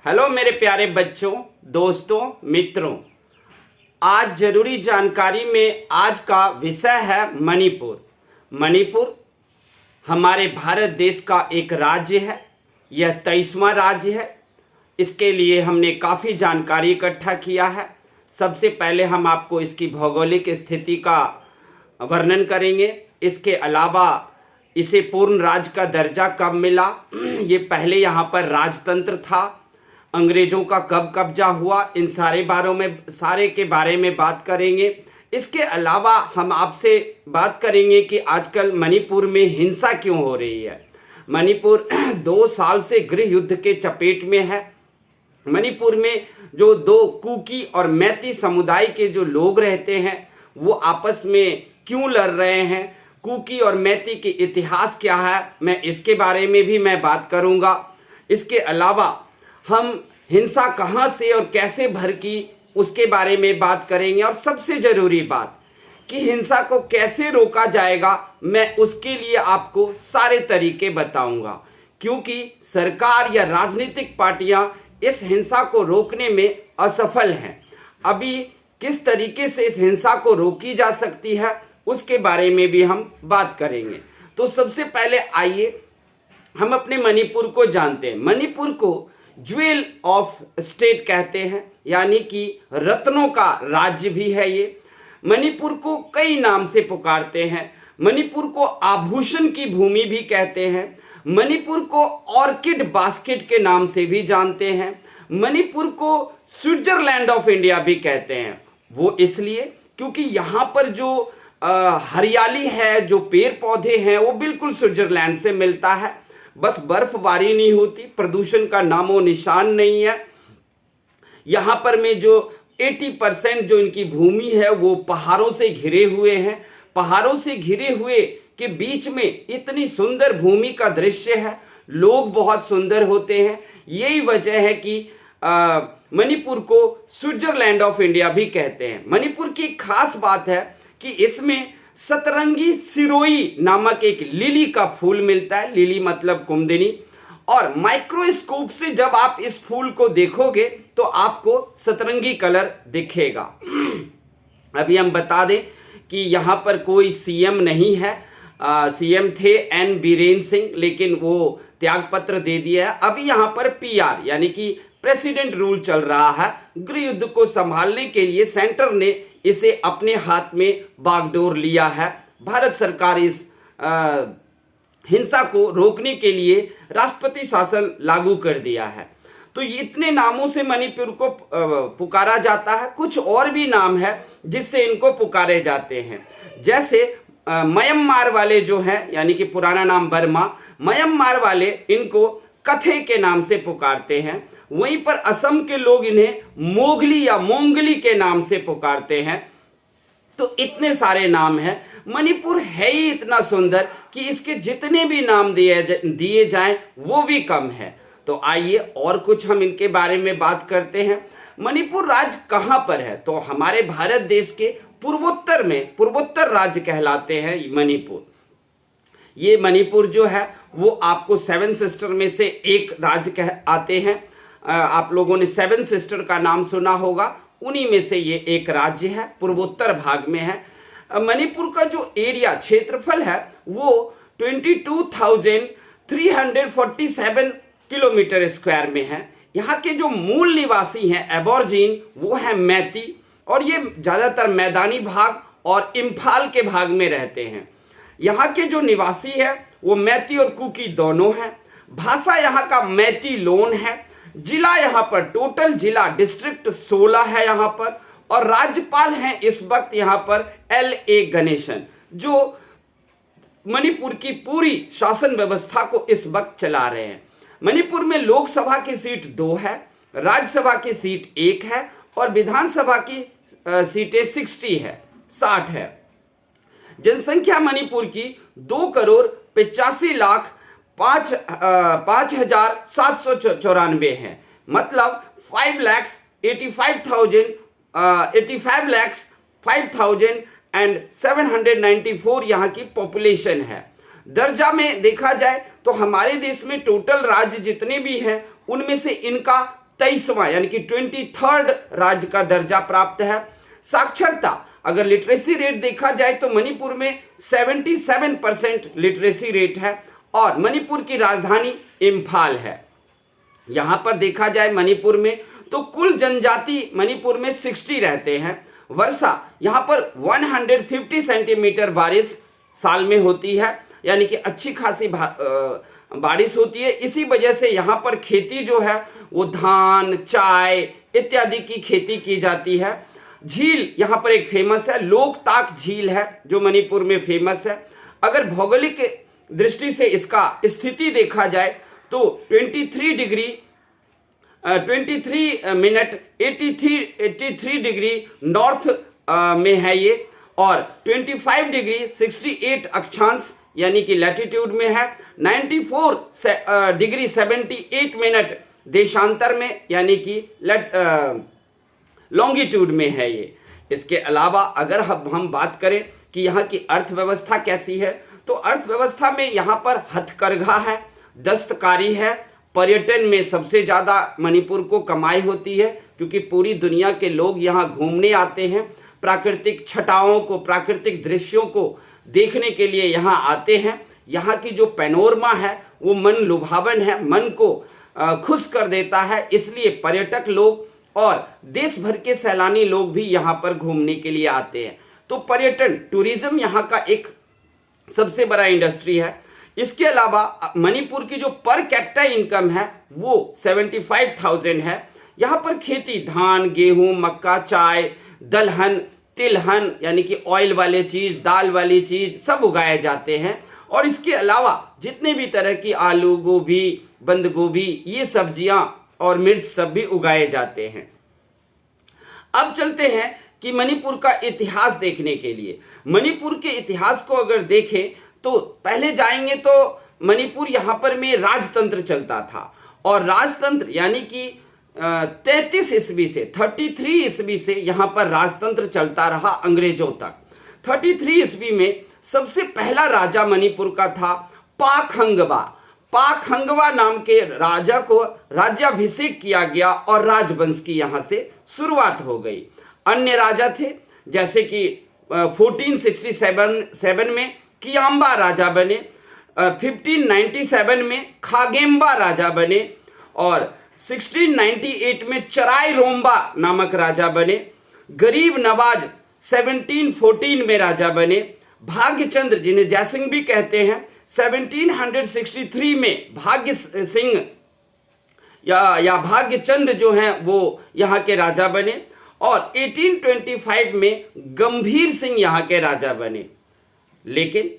Hello मेरे प्यारे बच्चों, दोस्तों, मित्रों। आज जरूरी जानकारी में आज का विषय है मणिपुर। मणिपुर हमारे भारत देश का एक राज्य है। यह 23वां राज्य है। इसके लिए हमने काफ़ी जानकारी इकट्ठा किया है। सबसे पहले हम आपको इसकी भौगोलिक स्थिति का वर्णन करेंगे। इसके अलावा इसे पूर्ण राज्य का दर्जा कब मिला, ये पहले यहाँ पर राजतंत्र था, अंग्रेजों का कब कब्जा हुआ, इन सारे के बारे में बात करेंगे। इसके अलावा हम आपसे बात करेंगे कि आजकल मणिपुर में हिंसा क्यों हो रही है। मणिपुर 2 साल से गृह युद्ध के चपेट में है। मणिपुर में जो 2 कुकी और मैती समुदाय के जो लोग रहते हैं वो आपस में क्यों लड़ रहे हैं, कुकी और मैती के इतिहास क्या है, मैं इसके बारे में भी मैं बात करूंगा। इसके अलावा हम हिंसा कहाँ से और कैसे भड़की उसके बारे में बात करेंगे। और सबसे ज़रूरी बात कि हिंसा को कैसे रोका जाएगा, मैं उसके लिए आपको सारे तरीके बताऊंगा। क्योंकि सरकार या राजनीतिक पार्टियां इस हिंसा को रोकने में असफल हैं। अभी किस तरीके से इस हिंसा को रोकी जा सकती है उसके बारे में भी हम बात करेंगे। तो सबसे पहले आइए हम अपने मणिपुर को जानते हैं। मणिपुर को ज्वेल ऑफ स्टेट कहते हैं, यानी कि रत्नों का राज्य भी है ये। मणिपुर को कई नाम से पुकारते हैं। मणिपुर को आभूषण की भूमि भी कहते हैं। मणिपुर को ऑर्किड बास्केट के नाम से भी जानते हैं। मणिपुर को स्विट्जरलैंड ऑफ इंडिया भी कहते हैं। वो इसलिए क्योंकि यहाँ पर जो हरियाली है, जो पेड़ पौधे हैं, वो बिल्कुल स्विट्जरलैंड से मिलता है। बस बर्फबारी नहीं होती, प्रदूषण का नामो निशान नहीं है। यहाँ पर में जो 80% जो इनकी भूमि है वो पहाड़ों से घिरे हुए हैं। पहाड़ों से घिरे हुए के बीच में इतनी सुंदर भूमि का दृश्य है। लोग बहुत सुंदर होते हैं। यही वजह है कि मणिपुर को स्विट्जरलैंड ऑफ इंडिया भी कहते हैं। मणिपुर की खास बात है कि इसमें सतरंगी सिरोई नामक एक लिली का फूल मिलता है। लिली मतलब कुमुदिनी। और माइक्रोस्कोप से जब आप इस फूल को देखोगे तो आपको सतरंगी कलर दिखेगा। अभी हम बता दें कि यहाँ पर कोई सीएम नहीं है। सीएम थे एन बीरेन सिंह, लेकिन वो त्यागपत्र दे दिया है। अभी यहाँ पर पीआर यानी कि प्रेसिडेंट रूल चल रहा है। गृह युद्ध को संभालने के लिए सेंटर ने इसे अपने हाथ में बागडोर लिया है। भारत सरकार इस हिंसा को रोकने के लिए राष्ट्रपति शासन लागू कर दिया है। तो इतने नामों से मणिपुर को पुकारा जाता है। कुछ और भी नाम है जिससे इनको पुकारे जाते हैं। जैसे म्यांमार वाले जो हैं, यानी कि पुराना नाम बर्मा, म्यांमार वाले इनको कथे के नाम से पुकारते हैं। वहीं पर असम के लोग इन्हें मोगली या मोंगली के नाम से पुकारते हैं। तो इतने सारे नाम हैं। मणिपुर है ही इतना सुंदर कि इसके जितने भी नाम दिए जाएं वो भी कम है। तो आइए और कुछ हम इनके बारे में बात करते हैं। मणिपुर राज्य कहाँ पर है? तो हमारे भारत देश के पूर्वोत्तर में पूर्वोत्तर राज्य कहलाते हैं मणिपुर। ये मणिपुर जो है वो आपको 7 सिस्टर में से एक राज्य आते हैं। आप लोगों ने 7 सिस्टर का नाम सुना होगा, उन्हीं में से ये एक राज्य है, पूर्वोत्तर भाग में है। मणिपुर का जो एरिया क्षेत्रफल है वो 22,347 किलोमीटर स्क्वायर में है। यहाँ के जो मूल निवासी हैं एबॉर्जिन, वो है मैती, और ये ज़्यादातर मैदानी भाग और इम्फाल के भाग में रहते हैं। यहाँ के जो निवासी है वो मैती और कुकी दोनों हैं। भाषा यहाँ का मैती लोन है। जिला यहाँ पर टोटल जिला डिस्ट्रिक्ट 16 है यहाँ पर। और राज्यपाल हैं इस वक्त यहाँ पर LA गणेशन, जो मणिपुर की पूरी शासन व्यवस्था को इस वक्त चला रहे हैं। मणिपुर में लोकसभा की सीट 2 है, राज्यसभा की सीट 1 है और विधानसभा की सीटें 60 है। जनसंख्या मणिपुर की 2,85,05,794 है। मतलब 5,85,05,794 यहाँ की पॉपुलेशन है। दर्जा में देखा जाए तो हमारे देश में टोटल राज्य जितने भी हैं उनमें से इनका 23वां यानी कि 23rd राज्य का दर्जा प्राप्त है। साक्षरता, अगर लिटरेसी रेट देखा जाए तो मणिपुर में 77% लिटरेसी रेट है और मणिपुर की राजधानी इम्फाल है। यहां पर देखा जाए मणिपुर में तो कुल जनजाति मणिपुर में 60 रहते हैं। वर्षा, यहां पर 150 सेंटीमीटर बारिश साल में होती है, यानी कि अच्छी खासी बारिश होती है। इसी वजह से यहाँ पर खेती जो है वो धान, चाय इत्यादि की खेती की जाती है। झील यहाँ पर एक फेमस है, लोकताक झील है जो मणिपुर में फेमस है। अगर भौगोलिक दृष्टि से इसका स्थिति देखा जाए तो 23 मिनट 83 डिग्री नॉर्थ में है ये, और 25 डिग्री 68 अक्षांश यानी कि लैटिट्यूड में है। 94 डिग्री 78 मिनट देशांतर में यानी कि लॉन्गिट्यूड में है ये। इसके अलावा अगर हम बात करें कि यहाँ की अर्थव्यवस्था कैसी है, तो अर्थव्यवस्था में यहाँ पर हथकरघा है, दस्तकारी है, पर्यटन में सबसे ज़्यादा मणिपुर को कमाई होती है क्योंकि पूरी दुनिया के लोग यहाँ घूमने आते हैं, प्राकृतिक छटाओं को, प्राकृतिक दृश्यों को देखने के लिए यहाँ आते हैं। यहाँ की जो पैनोरमा है वो मन लुभावन है, मन को खुश कर देता है, इसलिए पर्यटक लोग और देश भर के सैलानी लोग भी यहाँ पर घूमने के लिए आते हैं। तो पर्यटन, टूरिज्म यहाँ का एक सबसे बड़ा इंडस्ट्री है। इसके अलावा मणिपुर की जो पर कैपिटा इनकम है वो 75,000 है। यहाँ पर खेती, धान, गेहूं, मक्का, चाय, दलहन, तिलहन यानी कि ऑयल वाले चीज, दाल वाली चीज सब उगाए जाते हैं। और इसके अलावा जितने भी तरह की आलू, गोभी, बंद गोभी, ये सब्जियां और मिर्च सब भी उगाए जाते हैं। अब चलते हैं कि मणिपुर का इतिहास देखने के लिए। मणिपुर के इतिहास को अगर देखें तो पहले जाएंगे तो मणिपुर यहाँ पर में राजतंत्र चलता था, और राजतंत्र यानी कि 33 ईस्वी से 33 ईस्वी से यहाँ पर राजतंत्र चलता रहा अंग्रेजों तक। 33 ईस्वी में सबसे पहला राजा मणिपुर का था पाखंगवा। पाखंगवा नाम के राजा को राज्याभिषेक किया गया और राजवंश की यहाँ से शुरुआत हो गई। अन्य राजा थे जैसे कि 1467 में कियांबा राजा बने, 1597 में खागेम्बा राजा बने, और 1698 में चराय रोम्बा नामक राजा बने। गरीब नवाज 1714 में राजा बने। भाग्यचंद्र, जिन्हें जयसिंह भी कहते हैं, 1763 में भाग्य सिंह या भाग्यचंद्र जो हैं वो यहाँ के राजा बने, और 1825 में गंभीर सिंह यहाँ के राजा बने। लेकिन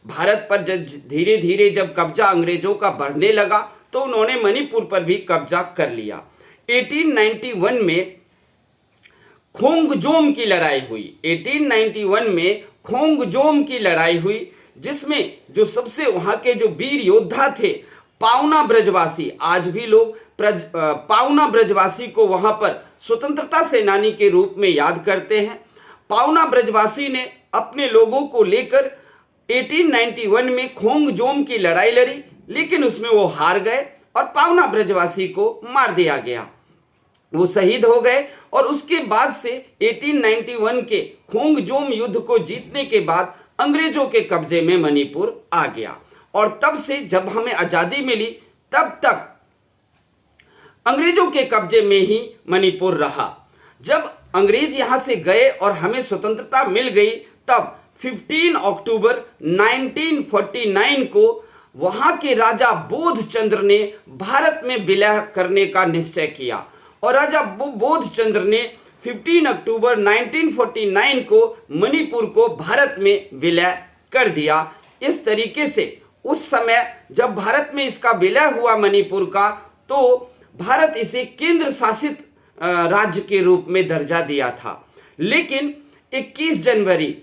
भारत पर धीरे धीरे जब कब्जा अंग्रेजों का बढ़ने लगा तो उन्होंने मणिपुर पर भी कब्जा कर लिया। 1891 में खोंगजोम की लड़ाई हुई। 1891 में खोंगजोम की लड़ाई हुई, जिसमें जो सबसे वहां के जो वीर योद्धा थे पाउना ब्रजवासी, आज भी लोग पाउना ब्रजवासी को वहां पर स्वतंत्रता सेनानी के रूप में याद करते हैं। पाउना ब्रजवासी ने अपने लोगों को लेकर 1891 में खोंगजोम की लड़ाई लड़ी, लेकिन उसमें वो हार गए और पाउना ब्रजवासी को मार दिया गया, वो शहीद हो गए। और उसके बाद से 1891 के खोंगजोम युद्ध को जीतने के बाद अंग्रेजों के कब्जे में मणिपुर आ गया, और तब से जब हमें आजादी मिली तब तक अंग्रेजों के कब्जे में ही मणिपुर रहा। जब अंग्रेज यहां से गए और हमें स्वतंत्रता मिल गई, तब 15 अक्टूबर 1949 को वहां के राजा बोधचंद्र ने भारत में विलय करने का निश्चय किया, और राजा बोधचंद्र ने 15 अक्टूबर 1949 को मणिपुर को भारत में विलय कर दिया। इस तरीके से उस समय जब भारत में इसका विलय हुआ मणिपुर का, तो भारत इसे केंद्र शासित राज्य के रूप में दर्जा दिया था। लेकिन 21 जनवरी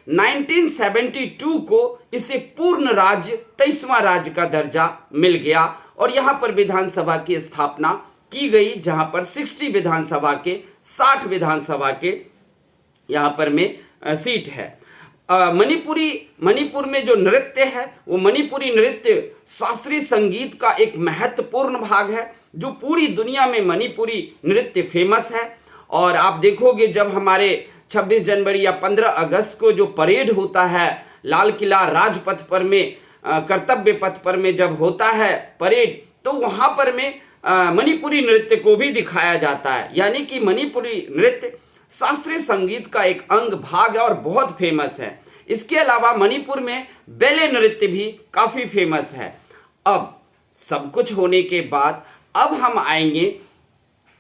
1972 को इसे पूर्ण राज्य, 23वां राज्य का दर्जा मिल गया, और यहां पर विधानसभा की स्थापना की गई, जहां पर 60 विधानसभा के 60 विधानसभा के यहां पर में सीट है। मणिपुर में जो नृत्य है वो मणिपुरी नृत्य शास्त्रीय संगीत का एक महत्वपूर्ण भाग है, जो पूरी दुनिया में मणिपुरी नृत्य फेमस है। और आप देखोगे जब हमारे 26 जनवरी या 15 अगस्त को जो परेड होता है लाल किला राजपथ पर में, कर्तव्य पथ पर में जब होता है परेड, तो वहां पर में मणिपुरी नृत्य को भी दिखाया जाता है। यानी कि मणिपुरी नृत्य शास्त्रीय संगीत का एक अंग भाग है और बहुत फेमस है। इसके अलावा मणिपुर में बैले नृत्य भी काफी फेमस है। अब सब कुछ होने के बाद अब हम आएंगे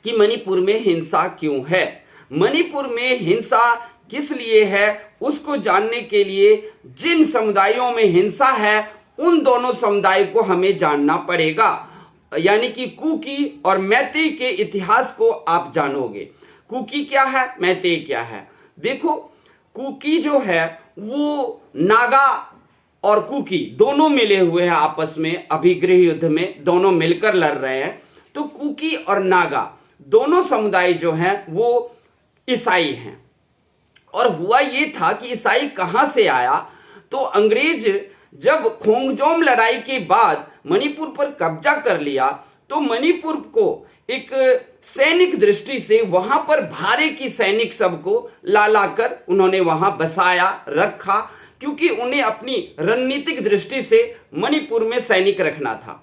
कि मणिपुर में हिंसा क्यों है। मणिपुर में हिंसा किस लिए है उसको जानने के लिए जिन समुदायों में हिंसा है उन दोनों समुदाय को हमें जानना पड़ेगा। यानी कि कुकी और मैतेई के इतिहास को आप जानोगे। कुकी क्या है, मैतेई क्या है। देखो, कुकी जो है वो नागा और कुकी दोनों मिले हुए हैं आपस में, अभिगृह युद्ध में दोनों मिलकर लड़ रहे हैं। तो कुकी और नागा दोनों समुदाय जो हैं वो ईसाई हैं। और हुआ ये था कि ईसाई कहां से आया, तो अंग्रेज जब खोंगजोम लड़ाई के बाद मणिपुर पर कब्जा कर लिया तो मणिपुर को एक सैनिक दृष्टि से वहां पर भारे की सैनिक सबको ला लाकर उन्होंने वहां बसाया रखा, क्योंकि उन्हें अपनी रणनीतिक दृष्टि से मणिपुर में सैनिक रखना था।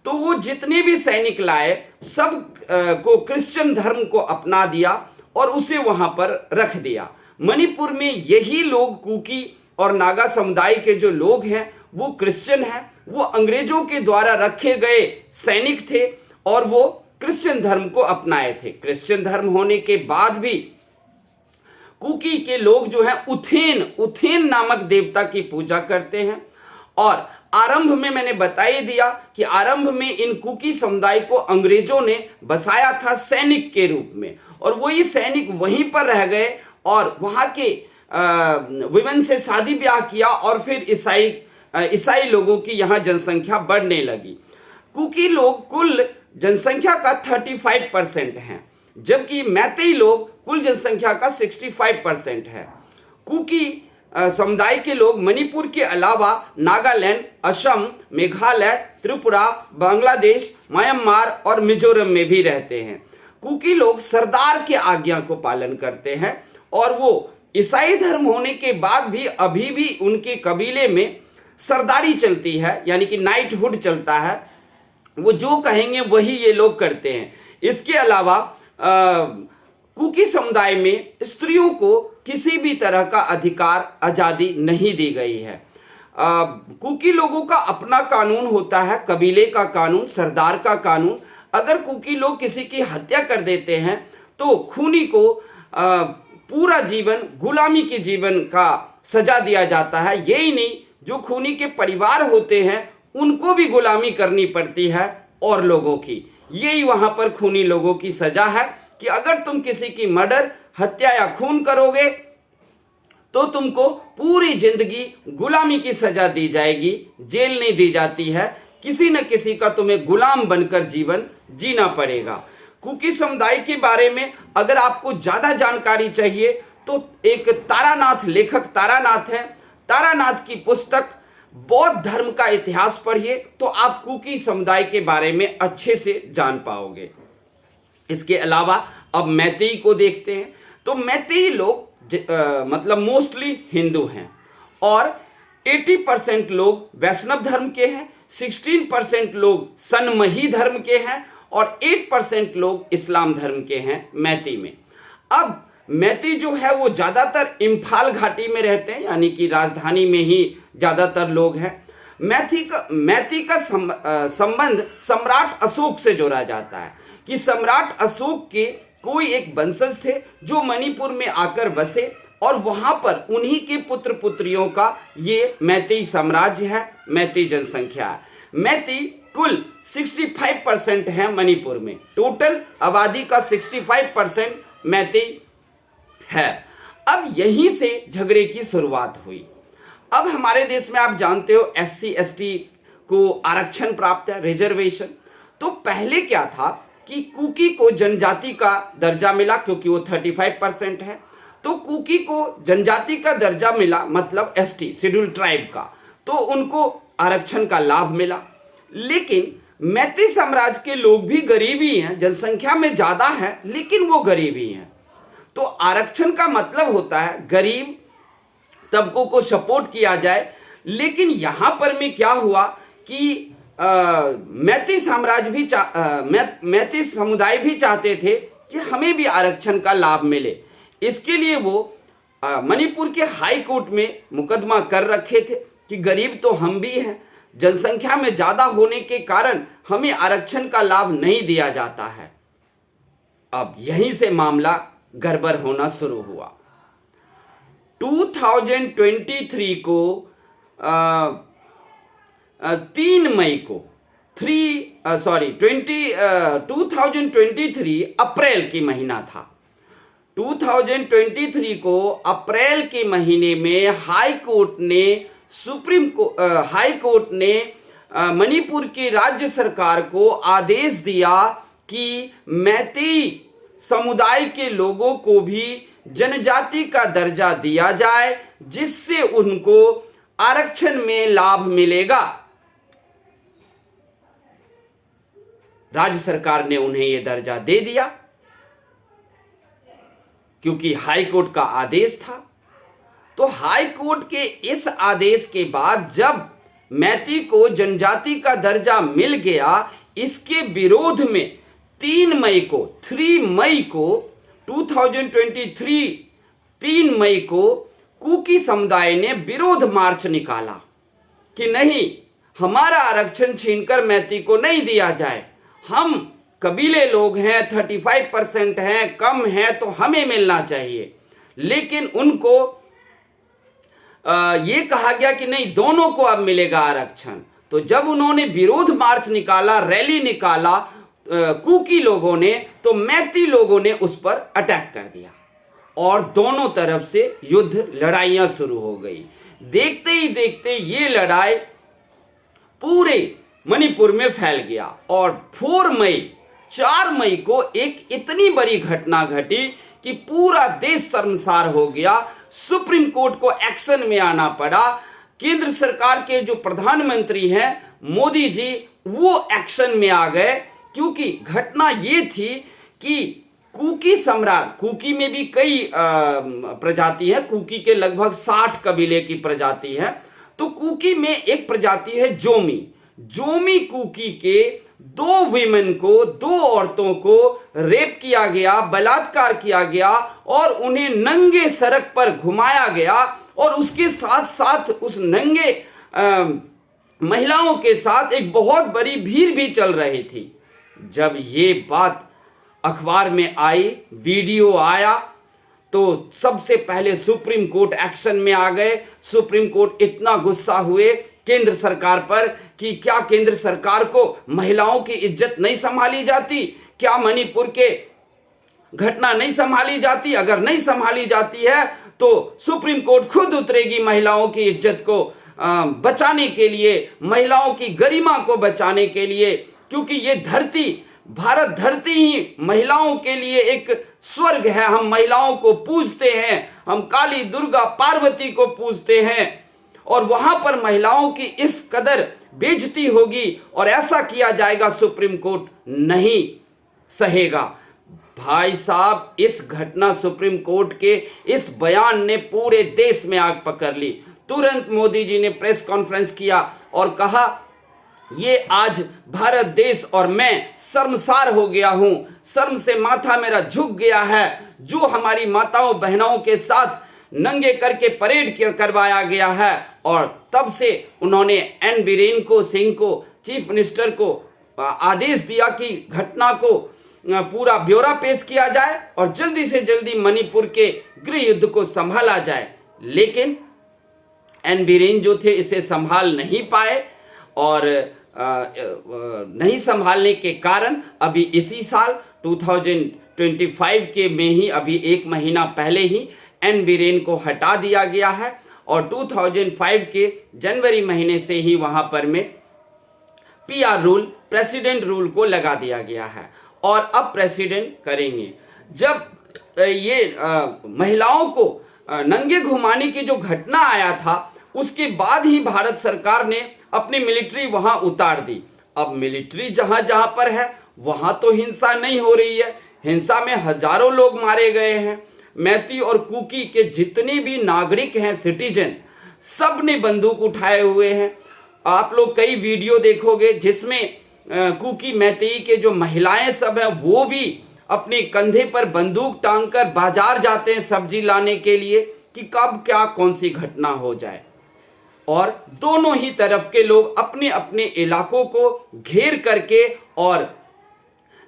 तो वो जितने भी सैनिक लाए सब को क्रिश्चियन धर्म को अपना दिया और उसे वहां पर रख दिया। मणिपुर में यही लोग, कुकी और नागा समुदाय के जो लोग हैं वो क्रिश्चियन हैं, वो अंग्रेजों के द्वारा रखे गए सैनिक थे और वो क्रिश्चियन धर्म को अपनाए थे। क्रिश्चियन धर्म होने के बाद भी कुकी के लोग जो हैं उथेन नामक देवता की पूजा करते हैं। और आरंभ में मैंने बता ही दिया कि आरंभ में इन कुकी समुदाय को अंग्रेजों ने बसाया था सैनिक के रूप में, और वही सैनिक वहीं पर रह गए और वहां के विमेन से शादी ब्याह किया और फिर ईसाई लोगों की यहां जनसंख्या बढ़ने लगी। कुकी लोग कुल जनसंख्या का 35% हैं, जबकि मैतेई लोग कुल जनसंख्या का 65% है। कुकी समुदाय के लोग मणिपुर के अलावा नागालैंड, असम, मेघालय, त्रिपुरा, बांग्लादेश, म्यांमार और मिजोरम में भी रहते हैं। कुकी लोग सरदार के आज्ञा को पालन करते हैं और वो ईसाई धर्म होने के बाद भी अभी भी उनके कबीले में सरदारी चलती है, यानी कि नाइटहुड चलता है। वो जो कहेंगे वही ये लोग करते हैं। इसके अलावा कुकी समुदाय में स्त्रियों को किसी भी तरह का अधिकार, आजादी नहीं दी गई है। कुकी लोगों का अपना कानून होता है, कबीले का कानून, सरदार का कानून। अगर कुकी लोग किसी की हत्या कर देते हैं तो खूनी को पूरा जीवन गुलामी के जीवन का सजा दिया जाता है। यही नहीं, जो खूनी के परिवार होते हैं उनको भी गुलामी करनी पड़ती है और लोगों की। यही वहां पर खूनी लोगों की सजा है कि अगर तुम किसी की मर्डर, हत्या या खून करोगे तो तुमको पूरी जिंदगी गुलामी की सजा दी जाएगी, जेल नहीं दी जाती है, किसी न किसी का तुम्हें गुलाम बनकर जीवन जीना पड़ेगा। कुकी समुदाय के बारे में अगर आपको ज्यादा जानकारी चाहिए तो एक तारानाथ, लेखक तारानाथ है, तारानाथ की पुस्तक बौद्ध धर्म का इतिहास पढ़िए तो आप कुकी समुदाय के बारे में अच्छे से जान पाओगे। इसके अलावा अब मैतेई को देखते हैं। तो मैतेई लोग मतलब मोस्टली हिंदू हैं और 80% लोग वैष्णव धर्म के हैं, 16% लोग सनमही धर्म के हैं और 8% लोग इस्लाम धर्म के हैं मैतेई में। अब मैतेई जो है वो ज़्यादातर इम्फाल घाटी में रहते हैं, यानी कि राजधानी में ही ज़्यादातर लोग हैं। मैतेई का संबंध सम्राट अशोक से जोड़ा जाता है कि सम्राट अशोक के कोई एक वंशज थे जो मणिपुर में आकर बसे और वहां पर उन्हीं के पुत्र पुत्रियों का ये मैतेई साम्राज्य है, मैतेई जनसंख्या है। मैतेई कुल 65% है मणिपुर में, टोटल आबादी का 65% मैतेई है। अब यहीं से झगड़े की शुरुआत हुई। अब हमारे देश में आप जानते हो SC ST को आरक्षण प्राप्त है, रिजर्वेशन। तो पहले क्या था कि कुकी को जनजाति का दर्जा मिला क्योंकि वो 35% है, तो कुकी को जनजाति का दर्जा मिला, मतलब ST शेड्यूल ट्राइब का, तो उनको आरक्षण का लाभ मिला। लेकिन मैती साम्राज्य के लोग भी गरीब ही हैं, जनसंख्या में ज्यादा है लेकिन वो गरीब ही हैं। तो आरक्षण का मतलब होता है गरीब तबकों को सपोर्ट किया जाए। लेकिन यहां पर में क्या हुआ कि मैती साम्राज्य भी मैती समुदाय भी चाहते थे कि हमें भी आरक्षण का लाभ मिले। इसके लिए वो मणिपुर के हाई कोर्ट में मुकदमा कर रखे थे कि गरीब तो हम भी हैं, जनसंख्या में ज्यादा होने के कारण हमें आरक्षण का लाभ नहीं दिया जाता है। अब यहीं से मामला गड़बड़ होना शुरू हुआ। 2023 को 3 मई को 2023 अप्रैल की महीना था। 2023 को अप्रैल के महीने में हाई कोर्ट ने मणिपुर की राज्य सरकार को आदेश दिया कि मैती समुदाय के लोगों को भी जनजाति का दर्जा दिया जाए, जिससे उनको आरक्षण में लाभ मिलेगा। राज्य सरकार ने उन्हें यह दर्जा दे दिया क्योंकि हाई कोर्ट का आदेश था। तो हाई कोर्ट के इस आदेश के बाद जब मैती को जनजाति का दर्जा मिल गया, इसके विरोध में 3 मई को 2023 3 मई को कुकी समुदाय ने विरोध मार्च निकाला कि नहीं, हमारा आरक्षण छीनकर मैती को नहीं दिया जाए। हम कबीले लोग हैं, 35% हैं, कम है तो हमें मिलना चाहिए। लेकिन उनको ये कहा गया कि नहीं, दोनों को अब मिलेगा आरक्षण। तो जब उन्होंने विरोध मार्च निकाला, रैली निकाला कुकी लोगों ने, तो मैती लोगों ने उस पर अटैक कर दिया और दोनों तरफ से युद्ध लड़ाइयां शुरू हो गई। देखते ही देखते ये लड़ाई पूरे मणिपुर में फैल गया और 4 मई को एक इतनी बड़ी घटना घटी कि पूरा देश शर्मसार हो गया। सुप्रीम कोर्ट को एक्शन में आना पड़ा। केंद्र सरकार के जो प्रधानमंत्री हैं मोदी जी, वो एक्शन में आ गए क्योंकि घटना ये थी कि कुकी में भी कई प्रजाति है। कुकी के लगभग 60 कबीले की प्रजाति है। तो कुकी में एक प्रजाति है जोमी कुकी के 2 औरतों को रेप किया गया, बलात्कार किया गया और उन्हें नंगे सड़क पर घुमाया गया और उसके साथ साथ उस नंगे महिलाओं के साथ एक बहुत बड़ी भीड़ भी चल रही थी। जब ये बात अखबार में आई, वीडियो आया, तो सबसे पहले सुप्रीम कोर्ट एक्शन में आ गए। सुप्रीम कोर्ट इतना गुस्सा हुए केंद्र सरकार पर कि क्या केंद्र सरकार को महिलाओं की इज्जत नहीं संभाली जाती? क्या मणिपुर के घटना नहीं संभाली जाती? अगर नहीं संभाली जाती है तो सुप्रीम कोर्ट खुद उतरेगी महिलाओं की इज्जत को बचाने के लिए, महिलाओं की गरिमा को बचाने के लिए, क्योंकि ये धरती, भारत धरती ही महिलाओं के लिए एक स्वर्ग है। हम महिलाओं को पूजते हैं, हम काली, दुर्गा, पार्वती को पूजते हैं और वहां पर महिलाओं की इस कदर बेइज्जती होगी और ऐसा किया जाएगा, सुप्रीम कोर्ट नहीं सहेगा। भाई साहब, इस घटना, सुप्रीम कोर्ट के इस बयान ने पूरे देश में आग पकड़ ली। तुरंत मोदी जी ने प्रेस कॉन्फ्रेंस किया और कहा, ये आज भारत देश और मैं शर्मसार हो गया हूं, शर्म से माथा मेरा झुक गया है। जो हमारी माताओं बहनों के साथ नंगे करके परेड करवाया गया है। और तब से उन्होंने एन बीरेन सिंह को, चीफ मिनिस्टर को आदेश दिया कि घटना को पूरा ब्यौरा पेश किया जाए और जल्दी से जल्दी मणिपुर के गृह युद्ध को संभाला जाए। लेकिन एन बीरेन जो थे इसे संभाल नहीं पाए और नहीं संभालने के कारण अभी इसी साल 2025 के में ही, अभी 1 महीना पहले ही एन बीरेन को हटा दिया गया है और 2005 के जनवरी महीने से ही वहां पर में पीआर रूल, प्रेसिडेंट रूल को लगा दिया गया है और अब प्रेसिडेंट करेंगे। जब ये महिलाओं को नंगे घुमाने की जो घटना आया था, उसके बाद ही भारत सरकार ने अपनी मिलिट्री वहां उतार दी अब मिलिट्री जहां जहां पर है वहां तो हिंसा नहीं हो रही है, हिंसा में हजारों लोग मारे गए हैं। मैती और कुकी के जितने भी नागरिक हैं, सिटीजन, सब ने बंदूक उठाए हुए हैं। आप लोग कई वीडियो देखोगे जिसमें कुकी मैती के जो महिलाएं सब हैं वो भी अपने कंधे पर बंदूक टांगकर बाजार जाते हैं सब्जी लाने के लिए कि कब क्या कौन सी घटना हो जाए। और दोनों ही तरफ के लोग अपने अपने इलाकों को घेर करके और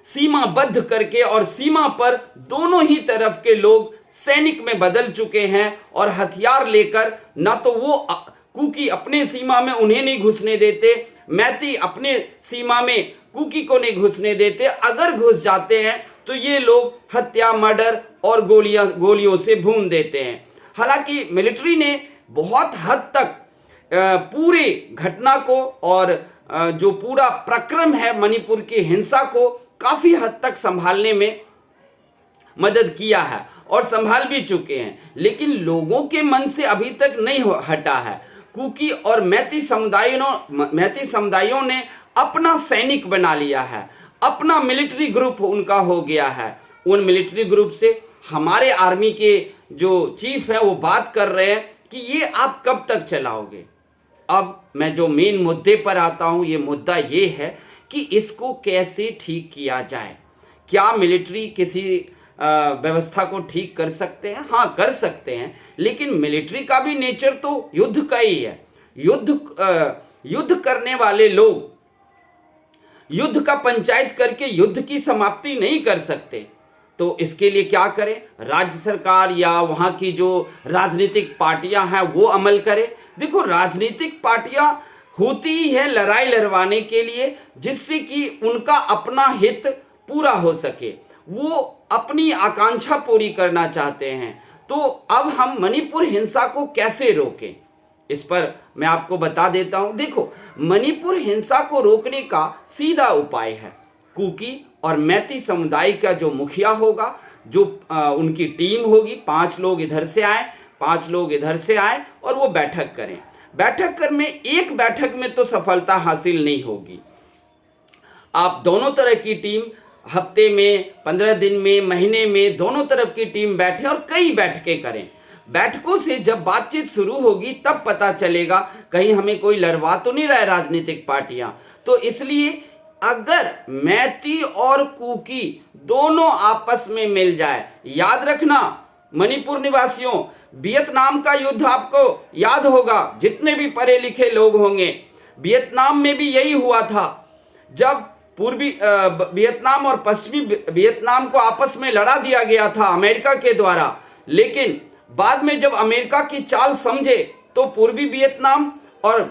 सीमाबद्ध करके और सीमा पर दोनों ही तरफ के लोग सैनिक में बदल चुके हैं और हथियार लेकर, ना तो वो कुकी अपने सीमा में उन्हें नहीं घुसने देते, मैती अपने सीमा में कुकी को नहीं घुसने देते। अगर घुस जाते हैं तो ये लोग हत्या, मर्डर और गोलियों से भून देते हैं। हालांकि मिलिट्री ने बहुत हद तक पूरे घटना को और जो पूरा प्रक्रम है मणिपुर की हिंसा को काफी हद तक संभालने में मदद किया है और संभाल भी चुके हैं, लेकिन लोगों के मन से अभी तक नहीं हटा है। कुकी और मैती समुदायों ने अपना सैनिक बना लिया है, अपना मिलिट्री ग्रुप उनका हो गया है। उन मिलिट्री ग्रुप से हमारे आर्मी के जो चीफ हैं वो बात कर रहे हैं कि ये आप कब तक चलाओगे। अब मैं जो मेन मुद्दे पर आता हूं, ये मुद्दा ये है कि इसको कैसे ठीक किया जाए। क्या मिलिट्री किसी व्यवस्था को ठीक कर सकते हैं? हाँ, कर सकते हैं, लेकिन मिलिट्री का भी नेचर तो युद्ध का ही है। युद्ध करने वाले लोग युद्ध का पंचायत करके युद्ध की समाप्ति नहीं कर सकते। तो इसके लिए क्या करें? राज्य सरकार या वहां की जो राजनीतिक पार्टियां हैं वो अमल करें। देखो, राजनीतिक पार्टियां होती ही है लड़ाई लड़वाने के लिए, जिससे कि उनका अपना हित पूरा हो सके, वो अपनी आकांक्षा पूरी करना चाहते हैं। तो अब हम मणिपुर हिंसा को कैसे रोकें, इस पर मैं आपको बता देता हूं। देखो, मणिपुर हिंसा को रोकने का सीधा उपाय है कुकी और मैती समुदाय का जो मुखिया होगा, जो उनकी टीम होगी, 5 लोग इधर से आए, 5 लोग इधर से आए और वो बैठक करें। बैठक कर में एक बैठक में तो सफलता हासिल नहीं होगी। आप दोनों तरह की टीम हफ्ते में, 15 दिन में, महीने में दोनों तरफ की टीम बैठे और कई बैठकें करें। बैठकों से जब बातचीत शुरू होगी तब पता चलेगा कहीं हमें कोई लड़वा तो नहीं रहा है राजनीतिक पार्टियां। तो इसलिए अगर मैती और कुकी दोनों आपस में मिल जाए, याद रखना मणिपुर निवासियों, वियतनाम का युद्ध आपको याद होगा, जितने भी पढ़े लिखे लोग होंगे, वियतनाम में भी यही हुआ था। जब पूर्वी वियतनाम और पश्चिमी वियतनाम को आपस में लड़ा दिया गया था अमेरिका के द्वारा, लेकिन बाद में जब अमेरिका की चाल समझे तो पूर्वी वियतनाम और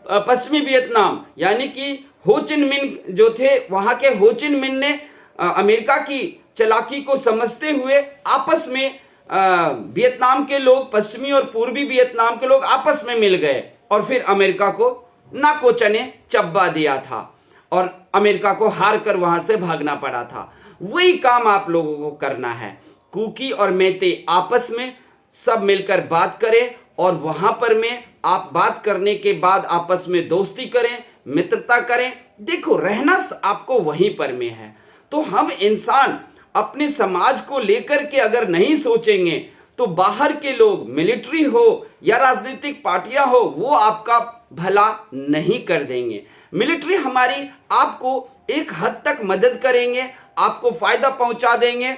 पश्चिमी वियतनाम यानी कि हो चिन मिन जो थे, वहां के हो चिन मिन ने अमेरिका की चालाकी को समझते हुए आपस में वियतनाम के लोग, पश्चिमी और पूर्वी वियतनाम के लोग आपस में मिल गए और फिर अमेरिका को नाको चने चब्बा दिया था और अमेरिका को हार कर वहां से भागना पड़ा था। वही काम आप लोगों को करना है। कुकी और मैती आपस में सब मिलकर बात करें और वहां पर में आप बात करने के बाद आपस में दोस्ती करें, मित्रता करें। देखो, रहना आपको वहीं पर में है। तो हम इंसान अपने समाज को लेकर के अगर नहीं सोचेंगे तो बाहर के लोग, मिलिट्री हो या राजनीतिक पार्टियां हो, वो आपका भला नहीं कर देंगे। मिलिट्री हमारी आपको एक हद तक मदद करेंगे, आपको फायदा पहुंचा देंगे,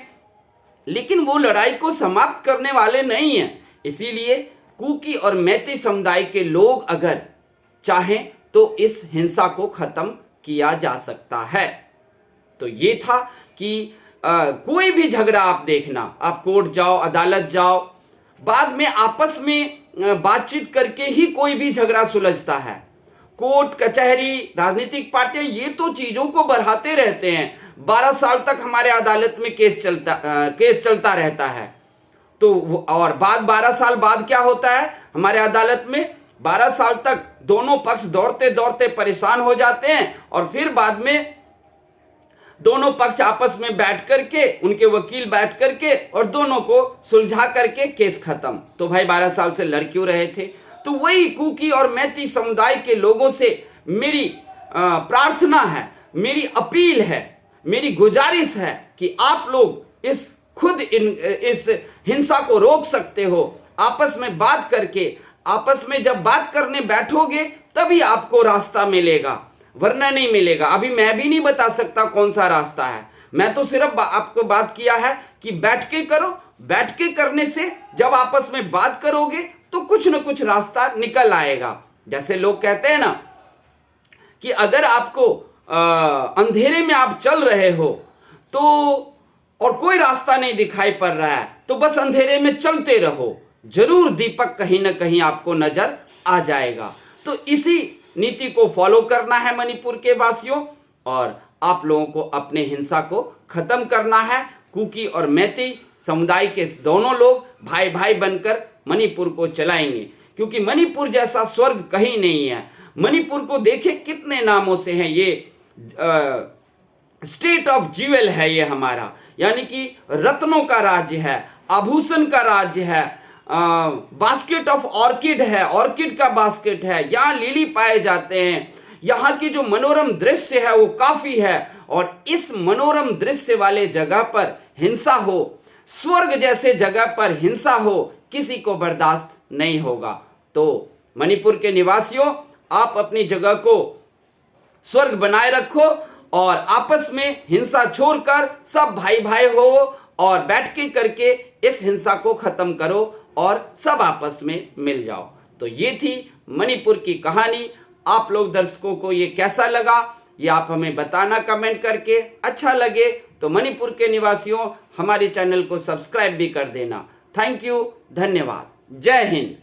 लेकिन वो लड़ाई को समाप्त करने वाले नहीं हैं। इसीलिए कुकी और मैती समुदाय के लोग अगर चाहें तो इस हिंसा को खत्म किया जा सकता है। तो ये था कि कोई भी झगड़ा आप देखना, आप कोर्ट जाओ, अदालत जाओ, बाद में आपस में बातचीत करके ही कोई भी झगड़ा सुलझता है। कोर्ट कचहरी, राजनीतिक पार्टियां ये तो चीजों को बढ़ाते रहते हैं। 12 साल तक हमारे अदालत में केस चलता रहता है। तो और बाद 12 साल बाद क्या होता है हमारे अदालत में? 12 साल तक दोनों पक्ष दौड़ते दौड़ते परेशान हो जाते हैं और फिर बाद में दोनों पक्ष आपस में बैठ करके, उनके वकील बैठ करके और दोनों को सुलझा करके केस खत्म। तो भाई 12 साल से लड़ क्यों रहे थे? तो वही कुकी और मैती समुदाय के लोगों से मेरी प्रार्थना है, मेरी अपील है, मेरी गुजारिश है कि आप लोग इस हिंसा को रोक सकते हो। आपस में बात करके, आपस में जब बात करने बैठोगे तभी आपको रास्ता मिलेगा, वरना नहीं मिलेगा। अभी मैं भी नहीं बता सकता कौन सा रास्ता है, मैं तो सिर्फ आपको बात किया है कि बैठ के करो। बैठ के करने से जब आपस में बात करोगे तो कुछ न कुछ रास्ता निकल आएगा। जैसे लोग कहते हैं ना कि अगर आपको अंधेरे में आप चल रहे हो तो और कोई रास्ता नहीं दिखाई पड़ रहा है तो बस अंधेरे में चलते रहो, जरूर दीपक कहीं ना कहीं आपको नजर आ जाएगा। तो इसी नीति को फॉलो करना है मणिपुर के वासियों, और आप लोगों को अपने हिंसा को खत्म करना है। कुकी और मैती समुदाय के दोनों लोग भाई भाई बनकर मणिपुर को चलाएंगे, क्योंकि मणिपुर जैसा स्वर्ग कहीं नहीं है। मणिपुर को देखे कितने नामों से है, ये स्टेट ऑफ ज्वेल है ये हमारा, यानी कि रत्नों का राज्य है, आभूषण का राज्य है, बास्केट ऑफ ऑर्किड है, ऑर्किड का बास्केट है, यहाँ लिली पाए जाते हैं। यहाँ की जो मनोरम दृश्य है वो काफी है, और इस मनोरम दृश्य वाले जगह पर हिंसा हो, स्वर्ग जैसे जगह पर हिंसा हो, किसी को बर्दाश्त नहीं होगा। तो मणिपुर के निवासियों, आप अपनी जगह को स्वर्ग बनाए रखो और आपस में हिंसा छोड़कर सब भाई भाई हो और बैठ के करके इस हिंसा को खत्म करो और सब आपस में मिल जाओ। तो ये थी मणिपुर की कहानी। आप लोग दर्शकों को ये कैसा लगा ये आप हमें बताना कमेंट करके। अच्छा लगे तो मणिपुर के निवासियों हमारे चैनल को सब्सक्राइब भी कर देना। थैंक यू, धन्यवाद, जय हिंद।